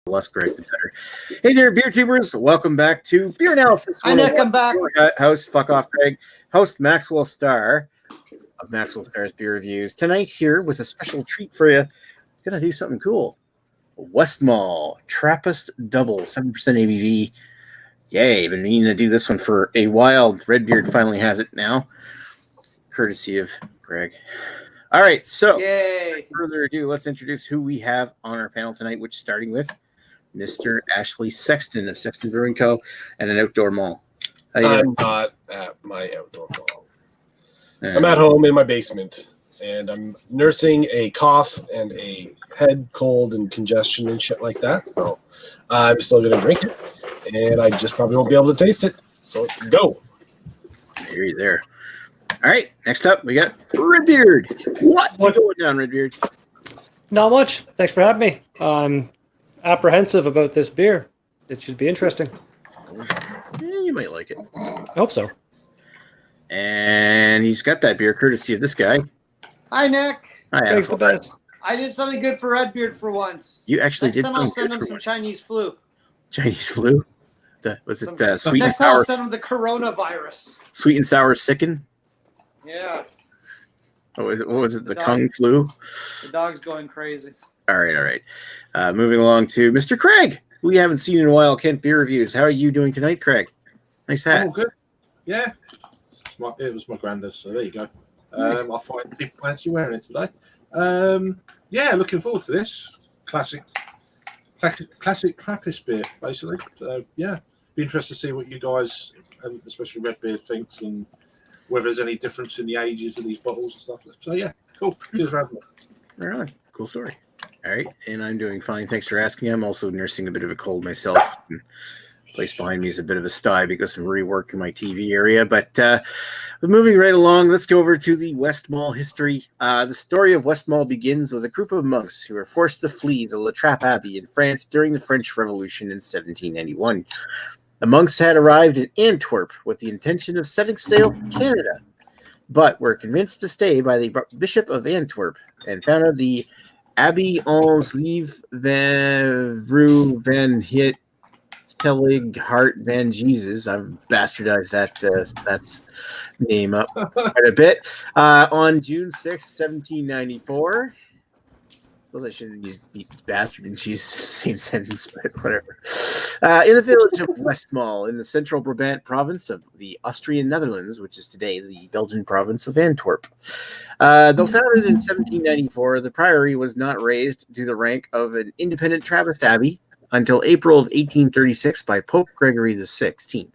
less correct, the better. Hey there, beer tubers. Welcome back to Beer Analysis. Hi, Nick. I'm back. Host, fuck off, Craig. Host Maxwell Starr of Maxwell Starr's Beer Reviews. Tonight here with a special treat for you. Gonna do something cool. Westmalle Trappist Dubbel, 7% ABV. Yay, been meaning to do this one for a while. Redbeard finally has it now, courtesy of Greg. All right, so Yay. without further ado, let's introduce who we have on our panel tonight, which starting with Mr. Ashley Sexton of Sexton Brewing Co. and an outdoor mall. I'm not at my outdoor mall. I'm at home in my basement, and I'm nursing a cough and a head cold and congestion and shit like that. So I'm still going to drink it, and I just probably won't be able to taste it. So go. I hear you there. All right, next up, we got Redbeard. What's going down, Redbeard? Not much. Thanks for having me. I'm apprehensive about this beer. It should be interesting. You might like it. I hope so. And he's got that beer courtesy of this guy. Hi, Nick. Hi, Thanks the best. I did something good for Redbeard for once. You actually Next did time I'll something send good him for some once. Chinese flu. Chinese flu? Was it sweet and Next time I'll sour? send him the coronavirus. Sweet and sour sicken? Yeah. What was it? The dog. Kung flu? The dog's going crazy. All right. Moving along to Mr. Craig, who we haven't seen in a while. Kent Beer Reviews. How are you doing tonight, Craig? Nice hat. Oh, good. Yeah. It was my granddad's, so there you go. I find people fancy wearing it today. Yeah, looking forward to this. Classic Trappist beer, basically. So, yeah, be interested to see what you guys, and especially Redbeard, thinks, and whether there's any difference in the ages of these bottles and stuff. So, yeah, cool. Cheers for having me. Right on. Cool story. All right, and I'm doing fine. Thanks for asking. I'm also nursing a bit of a cold myself. And the place behind me is a bit of a sty because I'm reworking my TV area. But moving right along, let's go over to the Westmalle history. The story of Westmalle begins with a group of monks who were forced to flee the La Trappe Abbey in France during the French Revolution in 1791. The monks had arrived in Antwerp with the intention of setting sail for Canada, but were convinced to stay by the Bishop of Antwerp and founded the Abbey Ons Lieve van Vrou van Hit Helig Hart van Jesus. I've bastardized that's name up quite a bit. On June 6, 1794. Suppose I shouldn't use bastard and cheese same sentence, but whatever. In the village of Westmalle, in the central Brabant province of the Austrian Netherlands, which is today the Belgian province of Antwerp. Though founded in 1794, the priory was not raised to the rank of an independent Trappist abbey until April of 1836 by Pope Gregory XVI.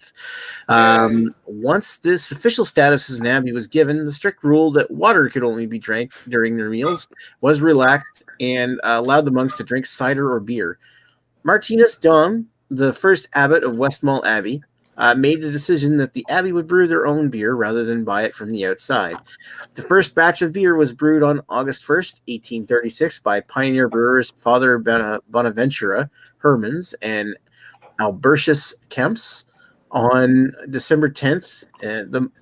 Once this official status as an abbey was given, the strict rule that water could only be drank during their meals was relaxed and allowed the monks to drink cider or beer. Martinus Dom, the first abbot of Westmalle Abbey, made the decision that the abbey would brew their own beer rather than buy it from the outside. The first batch of beer was brewed on August 1st, 1836 by pioneer brewers Father Bonaventura Hermans and Albertus Kemps. On December 10th,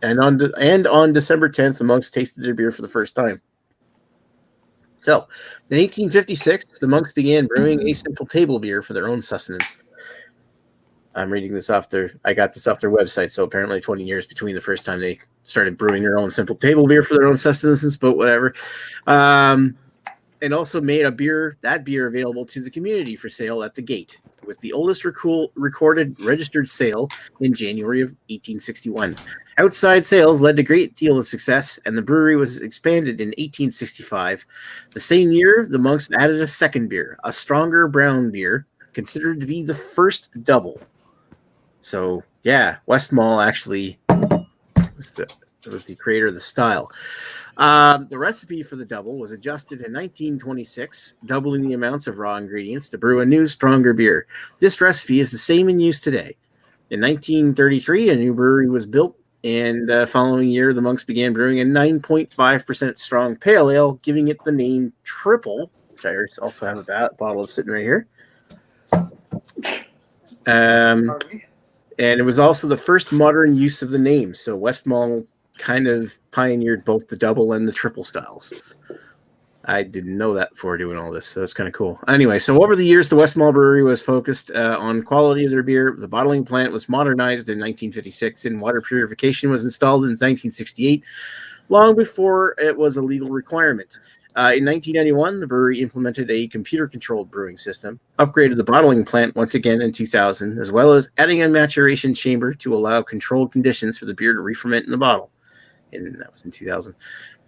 on December 10th, the monks tasted their beer for the first time. So, in 1856, the monks began brewing a simple table beer for their own sustenance. I'm reading this I got this off their website, so apparently 20 years between the first time they started brewing their own simple table beer for their own sustenance, but whatever. And also made that beer available to the community for sale at the gate, with the oldest recorded registered sale in January of 1861. Outside sales led to a great deal of success, and the brewery was expanded in 1865. The same year, the monks added a second beer, a stronger brown beer, considered to be the first double. So, yeah, Westmalle actually was the creator of the style. The recipe for the double was adjusted in 1926, doubling the amounts of raw ingredients to brew a new, stronger beer. This recipe is the same in use today. In 1933, a new brewery was built, and following year, the monks began brewing a 9.5% strong pale ale, giving it the name Triple, which I also have a bottle of sitting right here. And it was also the first modern use of the name. So Westmalle kind of pioneered both the double and the triple styles. I didn't know that before doing all this, so that's kind of cool. Anyway, so over the years, the Westmalle Brewery was focused on quality of their beer. The bottling plant was modernized in 1956, and water purification was installed in 1968, long before it was a legal requirement. In 1991, the brewery implemented a computer-controlled brewing system, upgraded the bottling plant once again in 2000, as well as adding a maturation chamber to allow controlled conditions for the beer to re-ferment in the bottle. And that was in 2000.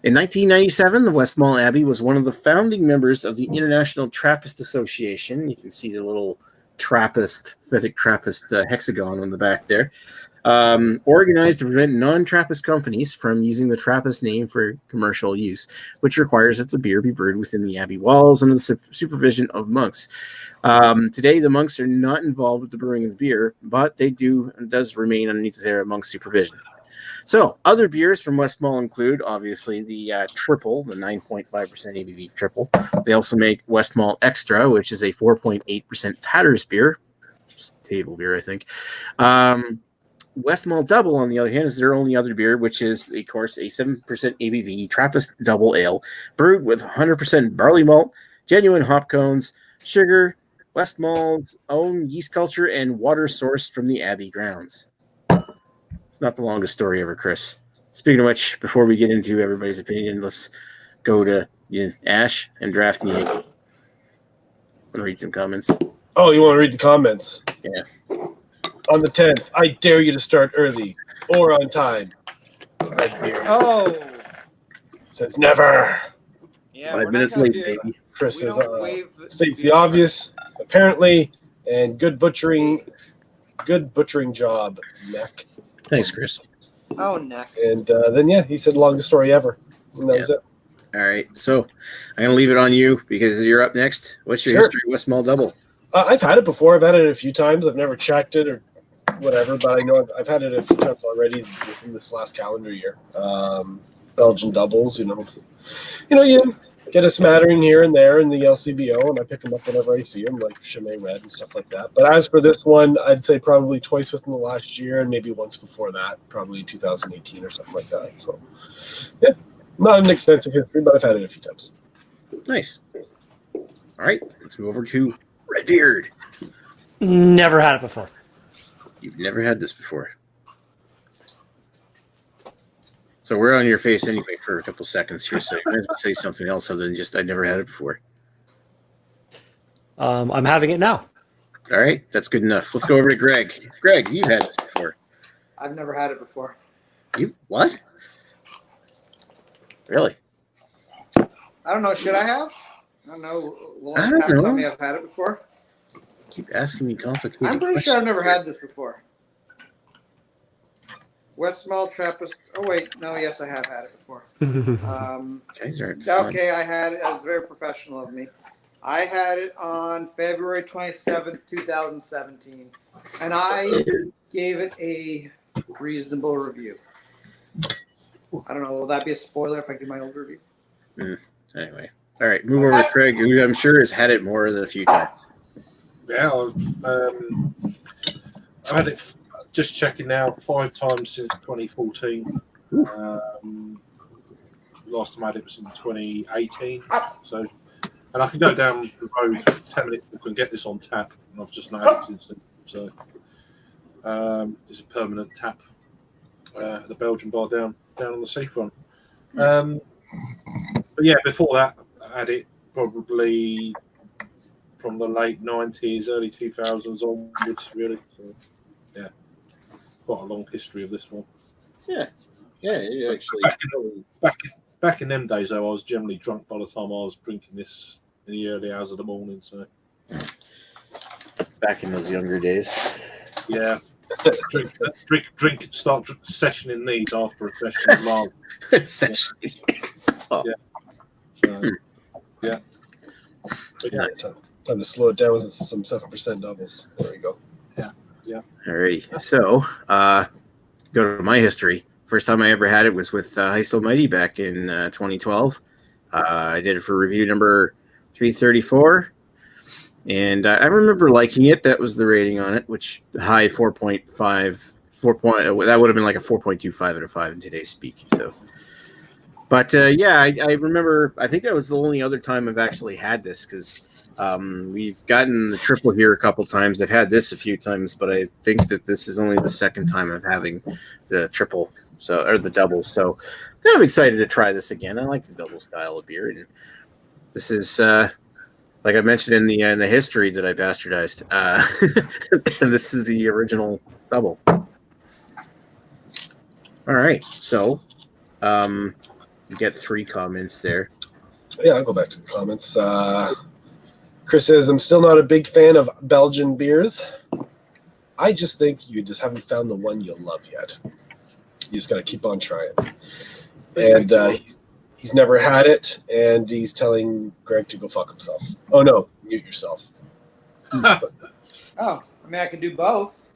In 1997, the Westmalle Abbey was one of the founding members of the International Trappist Association. You can see the little pathetic Trappist hexagon on the back there. Organized to prevent non-Trappist companies from using the Trappist name for commercial use, which requires that the beer be brewed within the abbey walls under the supervision of monks. Today, the monks are not involved with the brewing of the beer, but does remain underneath their monk supervision. So, other beers from Westmalle include, obviously, the Triple, the 9.5% ABV Triple. They also make Westmalle Extra, which is a 4.8% Patters beer. Table beer, I think. Westmalle Dubbel, on the other hand, is their only other beer, which is, of course, a 7% ABV Trappist Dubbel Ale, brewed with 100% barley malt, genuine hop cones, sugar, Westmalle's own yeast culture, and water sourced from the Abbey grounds. It's not the longest story ever, Chris. Speaking of which, before we get into everybody's opinion, let's go to Ash and draft me. I'm gonna read some comments. Oh, you want to read the comments? Yeah. On the 10th, I dare you to start early or on time. Redbeard Oh, says never. yeah. 5 minutes late, baby. Chris We says, don't waive states the obvious, apparently, and good butchering job, neck. Thanks, Chris. Oh, neck. And then, yeah, he said longest story ever. And that was it. All right, so I'm going to leave it on you because you're up next. What's your Sure. history with Westmalle Dubbel? I've had it before. I've had it a few times. I've never checked it or whatever, but I know I've had it a few times already within this last calendar year. Belgian doubles, you get a smattering here and there in the LCBO, and I pick them up whenever I see them, like Chimay Red and stuff like that. But as for this one, I'd say probably twice within the last year and maybe once before that, probably 2018 or something like that. So, yeah, not an extensive history, but I've had it a few times. Nice. All right, let's move over to Redbeard. Never had it before. You've never had this before. So we're on your face anyway for a couple seconds here, so you might as well say something else other than just I never had it before. I'm having it now. All right, that's good enough. Let's go over to Greg. Greg, you've had this before. I've never had it before. You what? Really? I don't know. Should I have? I don't know. Will I don't Pat tell know. me I've had it before? Keep asking me complicated I'm pretty questions. sure I've never had this before. Westmalle Trappist. Oh wait, no. Yes, I have had it before. Guys aren't fun. Okay, I had it. It was very professional of me. I had it on February 27th, 2017, and I gave it a reasonable review. I don't know. Will that be a spoiler if I give my old review? Anyway, all right, move over to Craig, who I'm sure has had it more than a few times. Yeah, I've had it, just checking now, 5 times since 2014. Last time I had it was in 2018. So, and I can go down the road 10 minutes and get this on tap, and I've just not had it since then. So, it's a permanent tap at the Belgian bar down on the seafront. Nice. But yeah, before that, I had it probably from the late 90s, early 2000s onwards, really. So, yeah, quite a long history of this one. Yeah, actually. Back in them days, though, I was generally drunk by the time I was drinking this in the early hours of the morning. So, Back in those younger days. yeah, drink, start sessioning these after a session of love. Essentially. So, yeah. But yeah, So, time to slow it down with some 7% doubles. There we go. Alrighty. So, go to my history. First time I ever had it was with Heistel Mighty back in 2012. I did it for review number 334. And I remember liking it. That was the rating on it, which high 4.5. That would have been like a 4.25 out of 5 in today's speak. So, But yeah, I remember. I think that was the only other time I've actually had this because we've gotten the triple here a couple times. I've had this a few times, but I think that this is only the second time I'm having the triple, or the doubles. So kind of excited to try this again. I like the double style of beer, and this is like I mentioned in the history that I bastardized. And this is the original double. All right, so. You get 3 comments there. Yeah, I'll go back to the comments. Chris says, I'm still not a big fan of Belgian beers. I just think you just haven't found the one you'll love yet. You just got to keep on trying. And he's never had it, and he's telling Greg to go fuck himself. Oh, no, mute yourself. Oh, I mean, I could do both.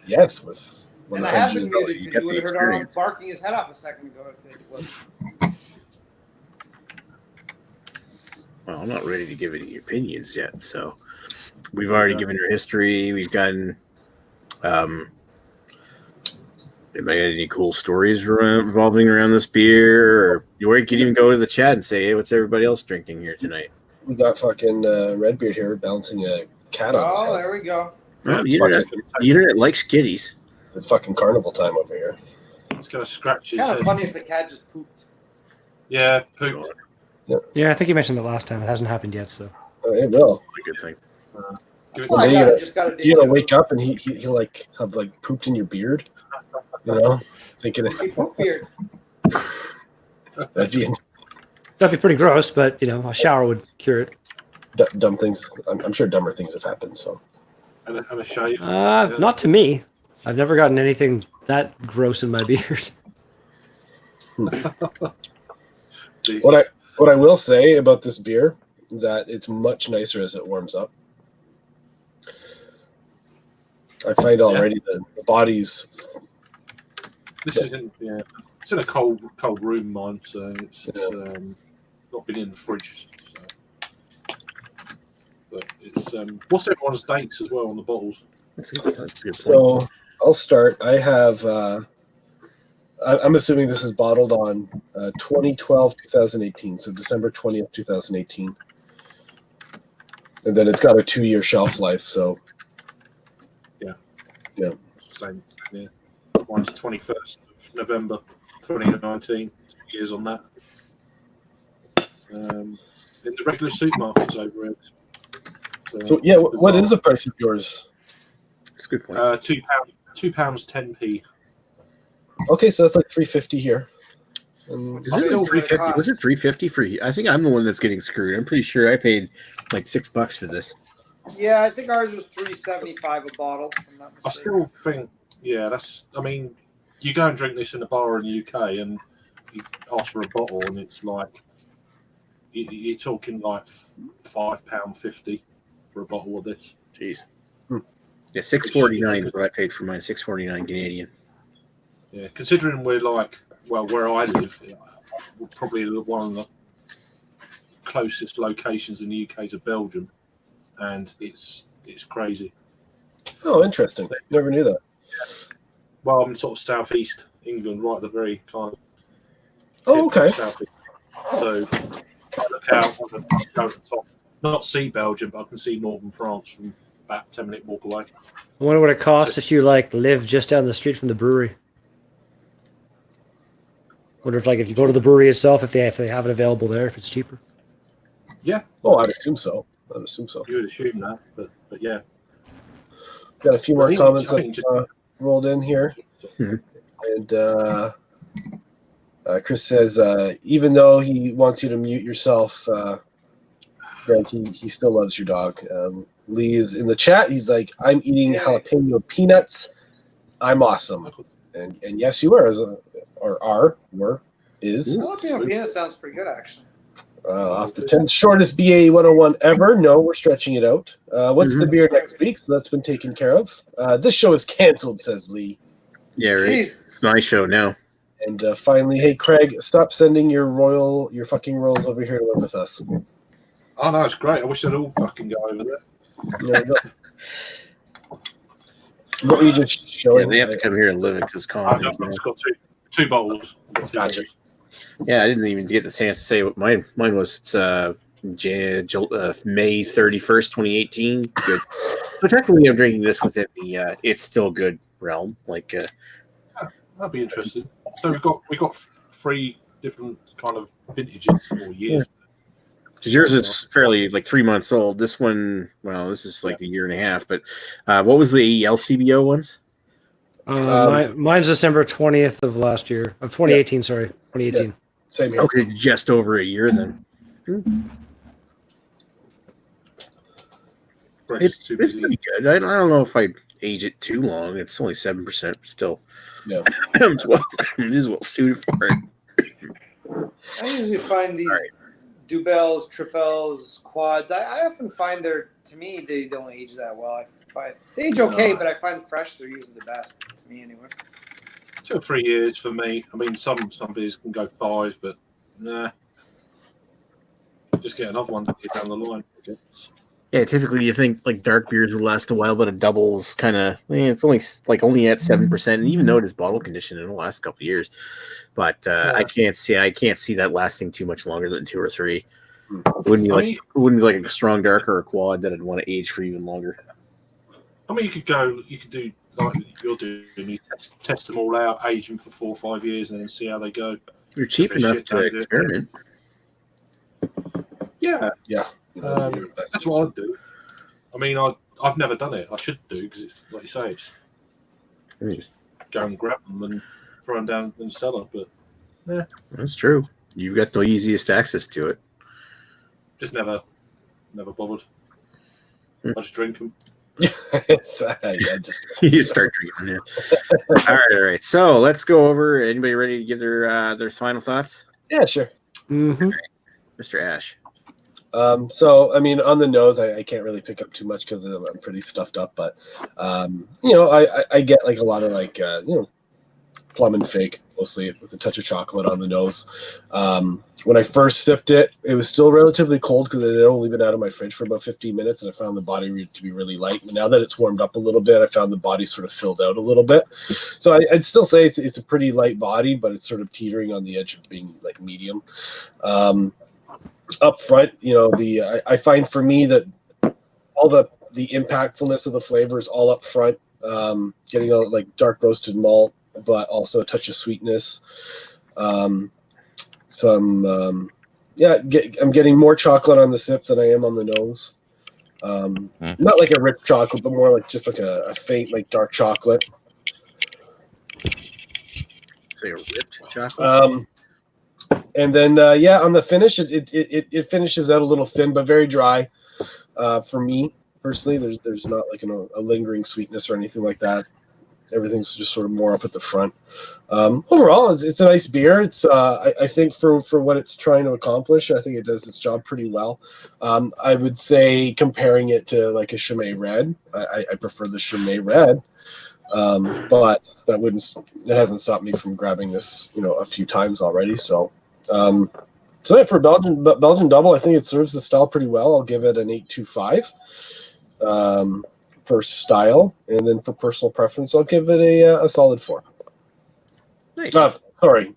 Yes, with... And I have been muted because you would have heard Arnold barking his head off a second ago. If it was. Well, I'm not ready to give any opinions yet. So we've already given your history. We've gotten. Anybody got any cool stories revolving around this beer? Or you can even go to the chat and say, "Hey, what's everybody else drinking here tonight?" We got fucking Redbeard here bouncing a cat on his head. Oh, there we go. Well, the internet likes kitties. It's fucking carnival time over here. It's going to scratch his Kind of head. funny if the cat just pooped. Yeah, pooped. Yeah, I think you mentioned it last time. It hasn't happened yet, so. It will. A good thing. That's why I just got to You're gonna wake up and he like have like pooped in your beard, you know, thinking poop beard. that'd be pretty gross, but you know, a shower would cure it. dumb things. I'm sure dumber things have happened. So, And a shave. Not to me. I've never gotten anything that gross in my beard. Jesus. What I will say about this beer is that it's much nicer as it warms up. I find already the body's. This is it's in a cold room, mine, so it's not been in the fridge. So. But it's what's everyone's dates as well on the bottles? That's a good point. So I'll start. I have. I'm assuming this is bottled on 2012-2018, so December 20th, 2018, and then it's got a 2-year shelf life. So. Yeah. Same. Yeah. Mine's 21st of November 2019. 2 years on that. In the regular supermarkets over here. So yeah, what is the price of yours? That's a good point. £2.10p. Okay, so that's like $3.50 here. Is it still $3.50? Was it $3.50 for you? I think I'm the one that's getting screwed. I'm pretty sure I paid like $6 for this. Yeah, I think ours was $3.75 a bottle. If I'm not I mistaken. still think, I mean, you go and drink this in a bar in the UK and you ask for a bottle and it's like, you're talking like £5.50 for a bottle of this. Jeez. Yeah, $6.49 is what I paid for mine. $6.49 Canadian. Yeah, considering we're like, well, where I live, we're probably one of the closest locations in the UK to Belgium, and it's crazy. Oh, interesting. Never knew that. Well, I'm sort of southeast England, right at the very kind of. Oh, okay. Southeast. So I look out on the top, not see Belgium, but I can see northern France from about 10-minute walk away. I wonder what it costs if you like live just down the street from the brewery. Wonder if you go to the brewery itself, if they have it available there, if it's cheaper. Yeah. Oh, I'd assume so. You would assume that, but yeah. Got a few more comments I think that rolled in here. And Chris says, even though he wants you to mute yourself, Greg, he still loves your dog. Lee is in the chat. He's like, I'm eating jalapeno peanuts. I'm awesome. And yes, you are. Is. Jalapeno peanut sounds pretty good, actually. Off the 10th shortest BA 101 ever. No, we're stretching it out. What's the beer next week? So that's been taken care of. This show is canceled, says Lee. Yeah, right. Jesus. It's my show now. And finally, hey, Craig, stop sending your fucking rolls over here to live with us. Oh, no, it's great. I wish they'd all fucking go over there. There you go. What were you just showing? Yeah, they have to come here and live it because I've just got 2 bottles. Gotcha. Yeah, I didn't even get the chance to say what mine was. It's May 31st, 2018. Good. So technically, I'm drinking this within the it's still good realm. Like, That'd be interesting. So we got 3 different kind of vintages or years. because yours is fairly like 3 months old. This one, well, this is like a year and a half. But what was the LCBO ones? Mine's December 20th of last year, of 2018. Sorry, 2018. Yeah. Same here. Okay, just over a year then. It's pretty good. I don't know if I'd age it too long. It's only 7%, still. Yeah. I'm as well suited for it. I usually find these Dubbels, Tripels, Quads. I often find to me, they don't age that well. I find they age okay, but I find fresh they're usually the best to me anyway. 2 or 3 years for me. I mean, some beers can go 5, but nah. Just get another one to get down the line. Yeah, typically you think like dark beers would last a while, but a double's kind of it's only at 7%, and even though it is bottle conditioned in the last couple of years, but I can't see that lasting too much longer than 2 or 3. Wouldn't be like a strong dark or a quad that I'd want to age for even longer. I mean, you could do like you're doing. You test them all out, age them for 4 or 5 years, and then see how they go. You're cheap enough to experiment. Yeah. That's That's what I'd do. I mean, I've never done it. I should do because it's like you say, it's just go and grab them and throw them down in the cellar. But yeah, That's true. You've got the easiest access to it. just never bothered. I just drink them. You start drinking. Yeah. All right. So let's go over. Anybody ready to give their final thoughts? Yeah, sure. Mm-hmm. Mr. Ash. So, I mean, on the nose, I can't really pick up too much because I'm pretty stuffed up. But, I get like a lot of like, plum and fake, mostly with a touch of chocolate on the nose. When I first sipped it, it was still relatively cold because it had only been out of my fridge for about 15 minutes, and I found the body to be really light. But now that it's warmed up a little bit, I found the body sort of filled out a little bit. So I'd still say it's a pretty light body, but it's sort of teetering on the edge of being like medium. Up front, I find for me that all the impactfulness of the flavor is all up front, getting a like dark roasted malt, but also a touch of sweetness. I'm getting more chocolate on the sip than I am on the nose. Not like a rich chocolate, but more like just like a faint, like dark chocolate. Say a ripped chocolate. And then, on the finish, it finishes out a little thin, but very dry. For me personally, there's not like a lingering sweetness or anything like that. Everything's just sort of more up at the front. Overall, it's a nice beer. It's I think for what it's trying to accomplish, I think it does its job pretty well. I would say comparing it to like a Chimay Red, I prefer the Chimay Red. But that hasn't stopped me from grabbing this, a few times already. So for Belgian Dubbel, I think it serves the style pretty well. I'll give it an 8.25 for style, and then for personal preference, I'll give it a solid 4. Nice.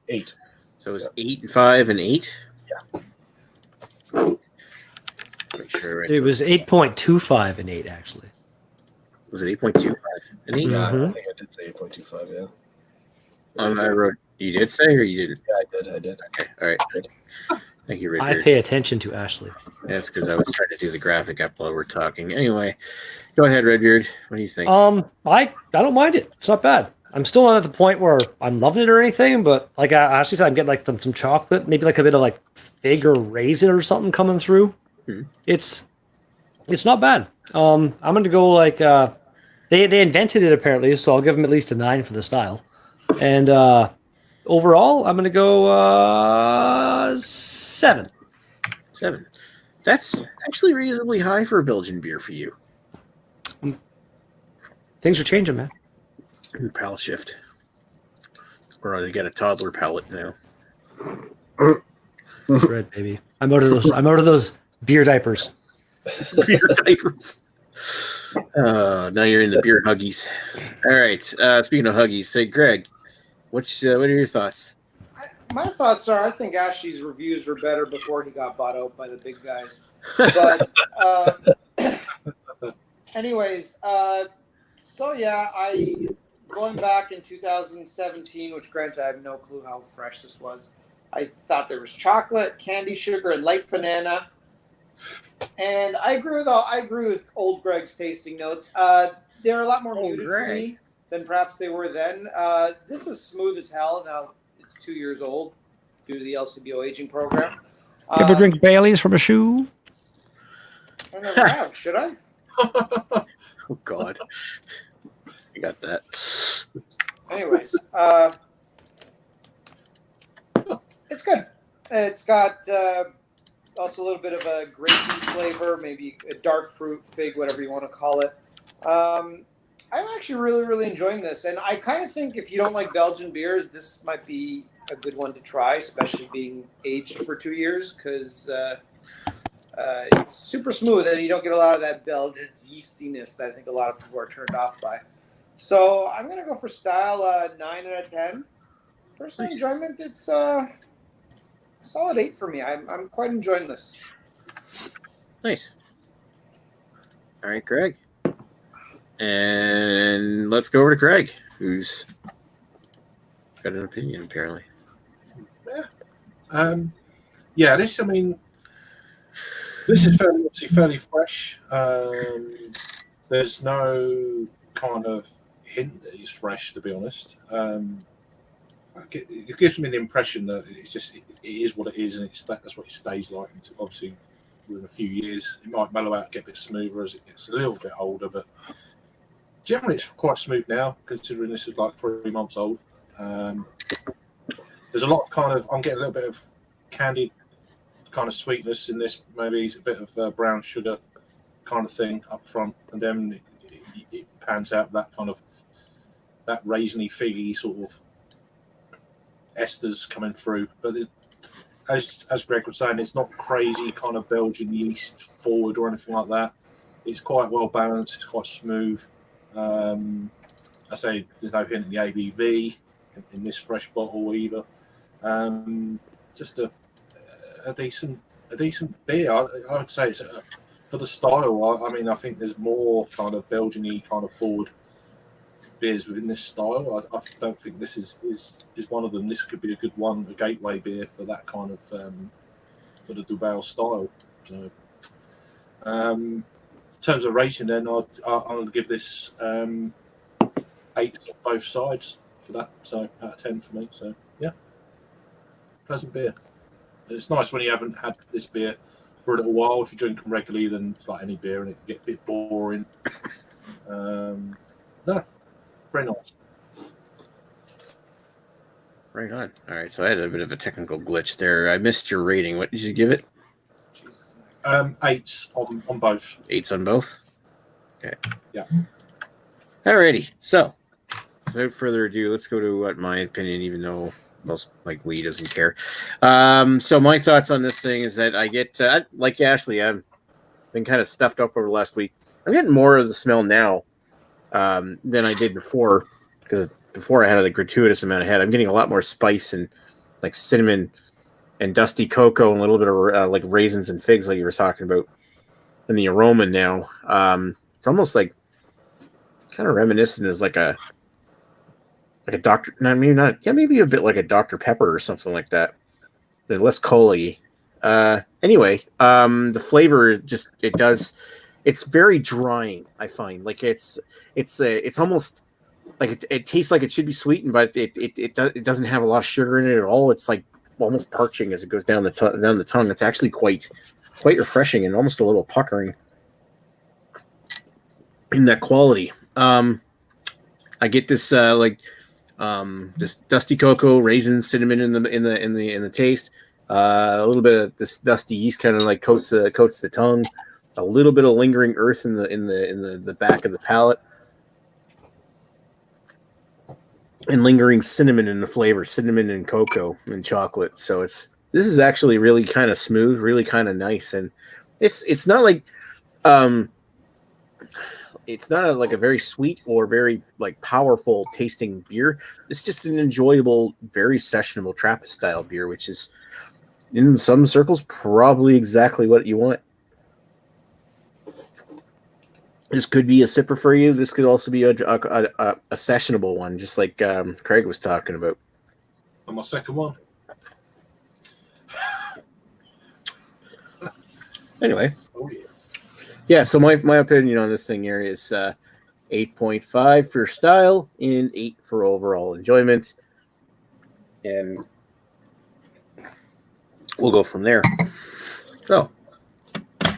8. So it's 8, 5, and 8. Yeah. Make sure It was 8.25 and 8 actually. Was it 8.25 and 8? Yeah, Mhm. I think I did say 8.25. Yeah. I wrote. You did say, or you didn't? Yeah, I did. Okay. All right. Good. Thank you, I Richard. pay attention to Ashley. That's because I was trying to do the graphic up while we're talking. Anyway, go ahead, Redbeard. What do you think? I don't mind it. It's not bad. I'm still not at the point where I'm loving it or anything, but like I actually said, I'm getting like some chocolate, maybe like a bit of like fig or raisin or something coming through. Hmm. It's not bad. I'm going to go like they invented it apparently, so I'll give them at least a 9 for the style. And overall, I'm going to go 7. 7. That's actually reasonably high for a Belgian beer for you. Things are changing, man. Palate shift. Or you got a toddler palate now. Red, baby. I'm out of those beer diapers. Beer diapers. Now you're in the beer huggies. All right. Speaking of huggies, say, Greg, what are your thoughts? My thoughts are, I think Ashley's reviews were better before he got bought out by the big guys. But anyways, so yeah, going back in 2017, which granted I have no clue how fresh this was. I thought there was chocolate, candy sugar, and light banana. And I agree with old Greg's tasting notes. They're a lot more muted for me than perhaps they were then. This is smooth as hell. Now it's 2 years old due to the LCBO aging program. Ever drink Bailey's from a shoe? I never have. Should I? Oh God, I got that. Anyways, it's good. It's got also a little bit of a grapey flavor, maybe a dark fruit, fig, whatever you want to call it. I'm actually really, really enjoying this. And I kind of think if you don't like Belgian beers, this might be a good one to try, especially being aged for 2 years, because it's super smooth and you don't get a lot of that Belgian yeastiness that I think a lot of people are turned off by. So I'm going to go for style 9 out of 10. Personal enjoyment, it's solid 8 for me. I'm quite enjoying this. Nice. All right, Greg. And let's go over to Craig, who's got an opinion apparently. Yeah, this is fairly fresh. There's no kind of hint that it's fresh, to be honest. It gives me the impression that it is what it is, and that's what it stays like. Obviously, within a few years, it might mellow out, get a bit smoother as it gets a little bit older, but generally it's quite smooth now, considering this is like 3 months old. There's a lot of I'm getting a little bit of candied kind of sweetness in this, maybe a bit of brown sugar kind of thing up front, and then it pans out that kind of that raisiny, figgy sort of esters coming through. But as Greg was saying, it's not crazy kind of Belgian yeast forward or anything like that. It's quite well balanced. It's quite smooth. I say there's no hint of the ABV in this fresh bottle either. Just a decent beer. I would say it's for the style. I think there's more kind of Belgian-y kind of forward beers within this style. I don't think this is one of them. This could be a good one, a gateway beer for that kind of for the Dubbel style. So, in terms of rating, then I'm going to give this 8 on both sides for that. So out of 10 for me. So yeah, pleasant beer. It's nice when you haven't had this beer for a little while. If you drink them regularly, then it's like any beer, and it can get a bit boring. No, very nice. Right on. All right, so I had a bit of a technical glitch there. I missed your rating. What did you give it? 8s on both. 8s on both? Okay. Yeah. Alrighty. So, without further ado, let's go to what my opinion, even though most like Lee doesn't care. So my thoughts on this thing is that I get, like Ashley, I've been kind of stuffed up over the last week. I'm getting more of the smell now than I did before, because before I had a gratuitous amount of head. I'm getting a lot more spice and like cinnamon and dusty cocoa and a little bit of like raisins and figs, like you were talking about, and the aroma now. It's almost like kind of reminiscent as like a Dr. No, maybe not. Yeah, maybe a bit like a Dr. Pepper or something like that. But less cola-y. Anyway, the flavor it's very drying, I find. Like it's almost like it tastes like it should be sweetened, but it doesn't have a lot of sugar in it at all. It's like almost parching as it goes down the tongue. It's actually quite refreshing and almost a little puckering in that quality. I get this this dusty cocoa, raisins, cinnamon in the taste. A little bit of this dusty yeast kind of like coats the tongue. A little bit of lingering earth in the back of the palate, and lingering cinnamon in the flavor, cinnamon and cocoa and chocolate. So this is actually really kind of smooth, really kind of nice, and it's not like it's not like a very sweet or very like powerful tasting beer. It's just an enjoyable, very sessionable Trappist style beer, which is in some circles probably exactly what you want. This could be a sipper for you. This could also be a sessionable one, just like Craig was talking about. And my second one. Anyway, Oh yeah. yeah. So my opinion on this thing here is 8.5 for style and 8 for overall enjoyment, and we'll go from there. So I'm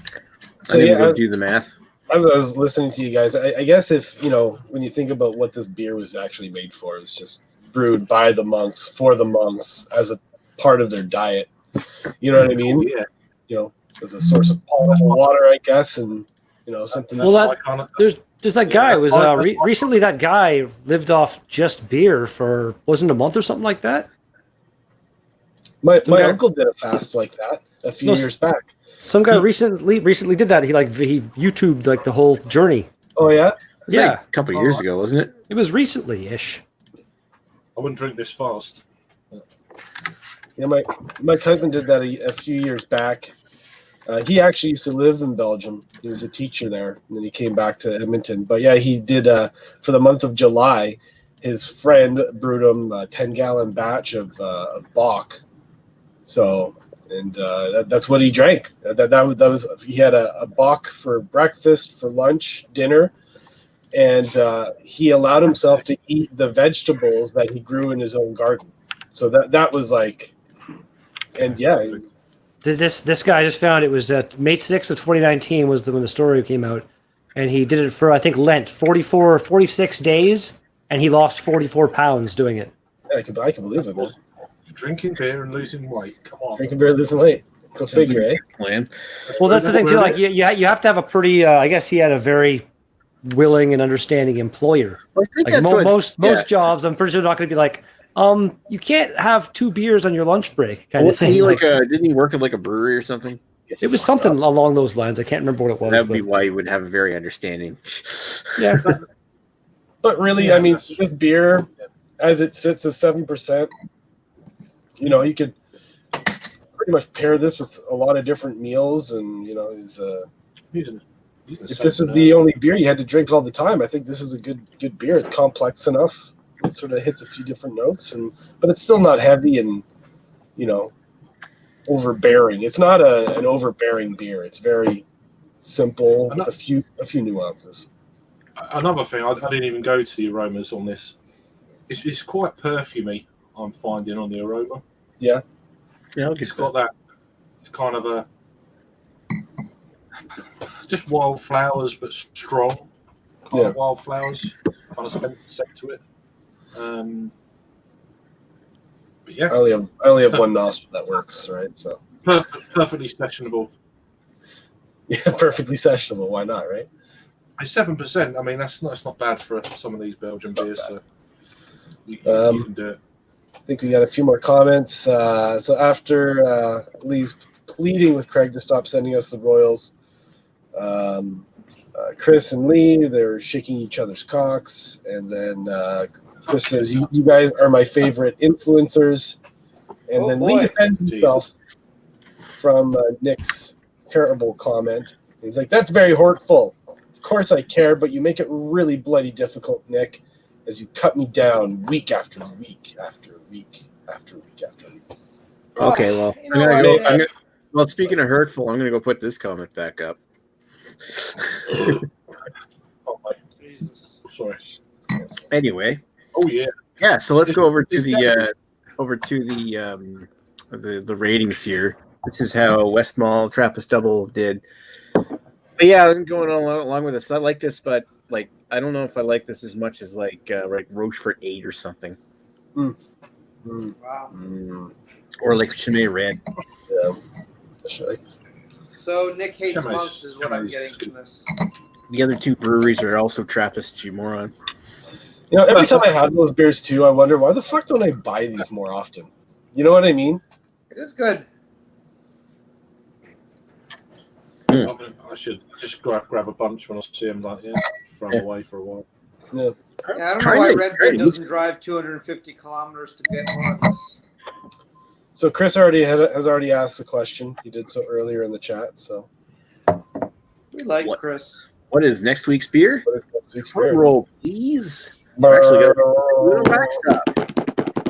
gonna go do the math. As I was listening to you guys, I guess if, when you think about what this beer was actually made for, it's just brewed by the monks, for the monks, as a part of their diet. You know what I mean? Yeah. As a source of potable water, I guess, and, something. Well, there's that guy was recently. That guy lived off just beer for wasn't a month or something like that. My uncle did a fast like that a few years back. Some guy recently did that. He YouTubed like the whole journey. Oh yeah, It's like a couple of years ago, wasn't it? It was recently-ish. I wouldn't drink this fast. Yeah, my cousin did that a few years back. He actually used to live in Belgium. He was a teacher there, and then he came back to Edmonton. But yeah, he did for the month of July. His friend brewed him a 10-gallon batch of Bock. So. And that's what he drank. That was he had a Bock for breakfast, for lunch, dinner, and he allowed himself to eat the vegetables that he grew in his own garden. So that was like, and yeah. This guy just found it was May 6th of 2019 was when the story came out, and he did it for I think Lent, 46 days, and he lost 44 pounds doing it. Yeah, I can believe it, man. Drinking beer and losing weight. Come on. Drinking beer, losing weight. Go figure, eh? Plan. Well, that's the thing too. Like you have to have a pretty. I guess he had a very willing and understanding employer. I think like that's most jobs, I'm pretty sure not going to be like, you can't have 2 beers on your lunch break kind of thing. Didn't he work at like a brewery or something? It was something along those lines. I can't remember what it was. That would be why he would have a very understanding. Yeah. But really, I mean, this beer, as it sits at 7%, you could pretty much pair this with a lot of different meals, and if this was the only beer you had to drink all the time, I think this is a good beer. It's complex enough. It sort of hits a few different notes, but it's still not heavy and overbearing. It's not an overbearing beer. It's very simple with a few nuances. Another thing, I didn't even go to the aromas on this. It's quite perfumey. I'm finding on the aroma. Yeah. It's got that kind of a just wildflowers, but strong. Kind of wildflowers, kind of scent to it. But yeah, I only have one nostril that works, right? So perfectly sessionable. Yeah, perfectly sessionable. Why not, right? It's 7%. I mean, that's not bad for some of these Belgian beers. So you can do it. I think we got a few more comments. So after Lee's pleading with Craig to stop sending us the Royals, Chris and Lee, they're shaking each other's cocks. And then Chris says, you guys are my favorite influencers. And then Lee defends himself from Nick's terrible comment. He's like, that's very hurtful. Of course I care, but you make it really bloody difficult, Nick, as you cut me down week after week after week after week after week. Okay, well, well, speaking of hurtful, I'm going to go put this comment back up. Oh my Jesus. Sorry. Anyway. Oh yeah. Yeah, so let's go over to the ratings here. This is how Westmalle Trappist Dubbel did. But yeah, I'm going along with this. I like this, but like I don't know if I like this as much as like Rochefort 8 or something. Wow. Or like Chimay Red. Yeah, that's right. So Nick hates Chimay- monks is what I'm Chimay's getting from this. The other two breweries are also Trappists, you moron. Every time I have those beers too, I wonder why the fuck don't I buy these more often? You know what I mean? It is good. I'm I should just grab a bunch when I see them, like, throw them away for a while. Yeah. Yeah, I don't Try know why it, Red try it. Beard doesn't drive 250 kilometers to get one of us. So Chris has already asked the question. He did so earlier in the chat. So We like What? Chris. What is next week's beer? what is next week's Drum beer? roll, please. We're actually got a little backstop.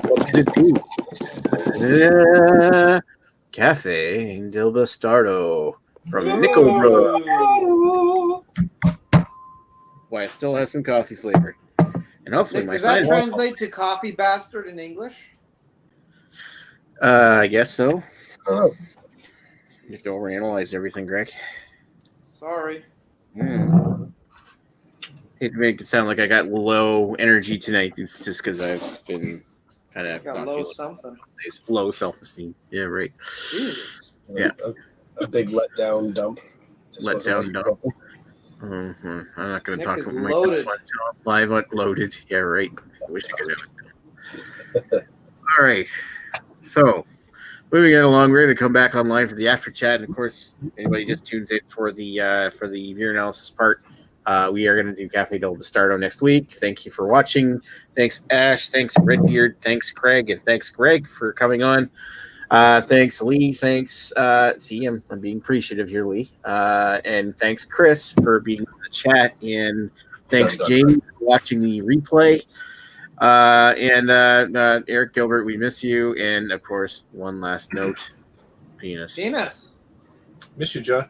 What could it be? Cafe del Bastardo from Nickelbrook. Why, it still has some coffee flavor. And hopefully Nick, my does that sign. translate to coffee bastard in English? I guess so. Oh, You have to overanalyze everything, Greg. Sorry. Hate to make it sound like I got low energy tonight. It's just because I've been kind I of got not low feeling something. it's low self-esteem. Yeah, right. Jesus. Yeah. A big letdown dump. Just Let wasn't down what dump. you I'm not going to Nick talk is about my loaded. live unloaded. Yeah, right. I wish I could have it. All right. So, moving it along, we're going to come back online for the after chat, and of course, anybody just tunes in for the beer analysis part. We are going to do Cafe del Bastardo next week. Thank you for watching. Thanks, Ash. Thanks, Redbeard. Thanks, Craig, and thanks, Greg, for coming on. Thanks, Lee. Thanks. See, I'm being appreciative here, Lee. And thanks, Chris, for being in the chat. And thanks, Jamie, for watching the replay. And Eric Gilbert, we miss you. And of course, one last note: penis. Penis. Miss you, Joe.